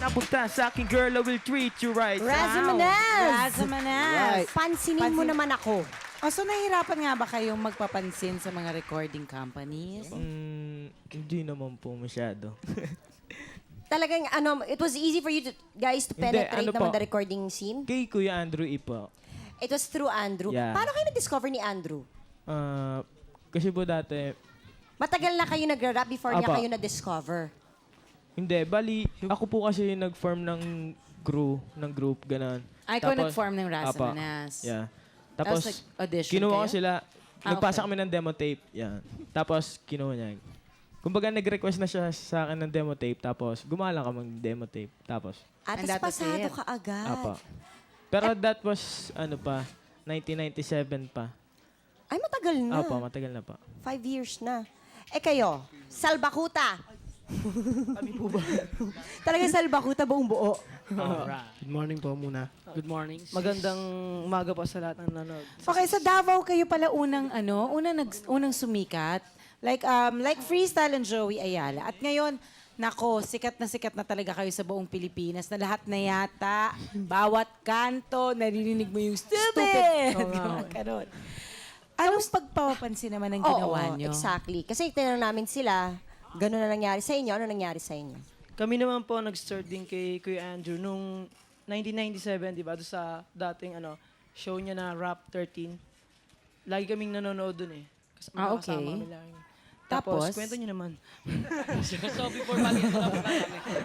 napunta sa aking girl, I will treat you right. Raza Ow. Manaz! Raza Manaz. Pansinin mo naman ako. O, so nahihirapan nga ba kayong magpapansin sa mga recording companies? Hindi naman po masyado. Talagang, it was easy for you guys to Hindi, penetrate ano naman po? the recording scene? Kay Kuya Andrew Ipo. It was through Andrew. Yeah. Paano kayo na-discover ni Andrew? Kasi po dati, Matagal na kayo nagra-rap before niya Apa. kayo na-discover. hindi, bali, ako po kasi yung nag-form ng group, gano'n. Ay, ikaw Tapos- nag-form ng Raza Apa. Manaz. Yeah. Tapos Tapos, nag-audition kinuha ko kayo? sila, nagpasa okay. kami ng demo tape. Yan. Tapos, kinuha niya. Kumbaga, nag-request na siya sa akin ng demo tape. Tapos, gumawa lang kami ng demo tape. Tapos, At And that was pasado it. ka agad. apa. Pero that was, 1997 pa. Ay, matagal na. Apa, matagal na pa. 5 years na. Eh kayo, Salbakuta. Kami po ba? Talagang Salbakuta buong buo. Good morning po muna. Good morning. Magandang umaga po sa lahat ng nanonood. Okay, sa Davao kayo pala unang sumikat. Like Freestyle and Joey Ayala. At ngayon, nako, sikat na talaga kayo sa buong Pilipinas na lahat na yata, bawat kanto, naririnig mo yung stupid. Oo nga. Diba? Ganon. Anong pagpapapansin naman ang ginawa nyo? Exactly. Kasi tinanong namin sila, gano'n na nangyari sa inyo, ano nangyari sa inyo? Kami naman po nag-start din kay Kuya Andrew nung 1997, di ba? Doon sa dating show niya na Rap 13. Lagi kaming nanonood dun eh. Okay. Kasama kami lagi. Tapos? Kwento niyo naman. So before bago po lang po kami,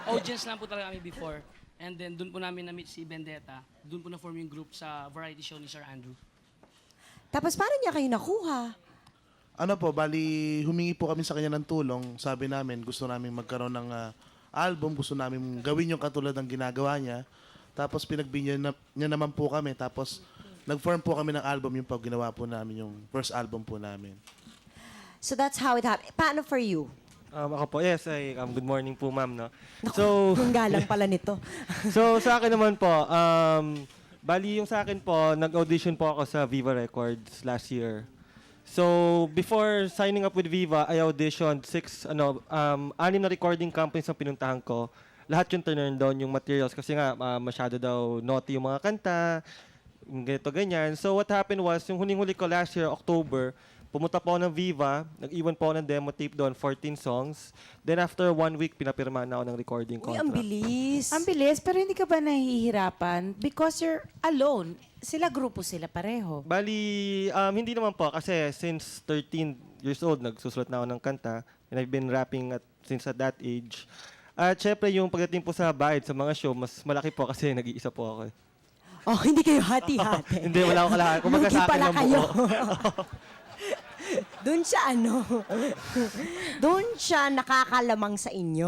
audience lang po talaga kami before. And then doon po namin na-meet si Vendetta. Doon po na-form yung group sa variety show ni Sir Andrew. Tapos paano niya kayo nakuha? Ano po, bali humingi po kami sa kanya ng tulong. Sabi namin, gusto namin magkaroon ng album, gusto namin gawin yung katulad ng ginagawa niya. Tapos pinagbigyan niya naman po kami. Tapos nag-form po kami ng album, yung pag ginawa po namin, yung first album po namin. So that's how it happened. Paano for you? Ako po, yes, good morning po ma'am. No? Yung galang pala nito. So sa akin naman po, bali yung sa akin po, nag-audition po ako sa Viva Records last year. So before signing up with Viva, I auditioned 6 na recording companies ang pinuntahan ko. Lahat yung turn down yung materials kasi nga masyado daw naughty yung mga kanta, yung ganito ganyan. So what happened was, yung huling-huli ko last year, October, pumunta po ako ng Viva, nag-iwan po ako ng demo tape doon, 14 songs. Then after 1 week, pinapirma na ako ng recording Uy, contract. ang bilis. Ang bilis, pero hindi ka ba nahihirapan? Because you're alone. Grupo sila pareho. Bali, hindi naman po kasi since 13 years old, nagsusulat na ako ng kanta and I've been rapping since at that age. At syempre yung pagdating po sa bayad sa mga show, mas malaki po kasi nag-iisa po ako. Oh, hindi kayo hati-hati. Hindi, wala akong kalahan. Kumbaga Lugi sa akin pala lang kayo. buo. Doon siya doon siya nakakalamang sa inyo.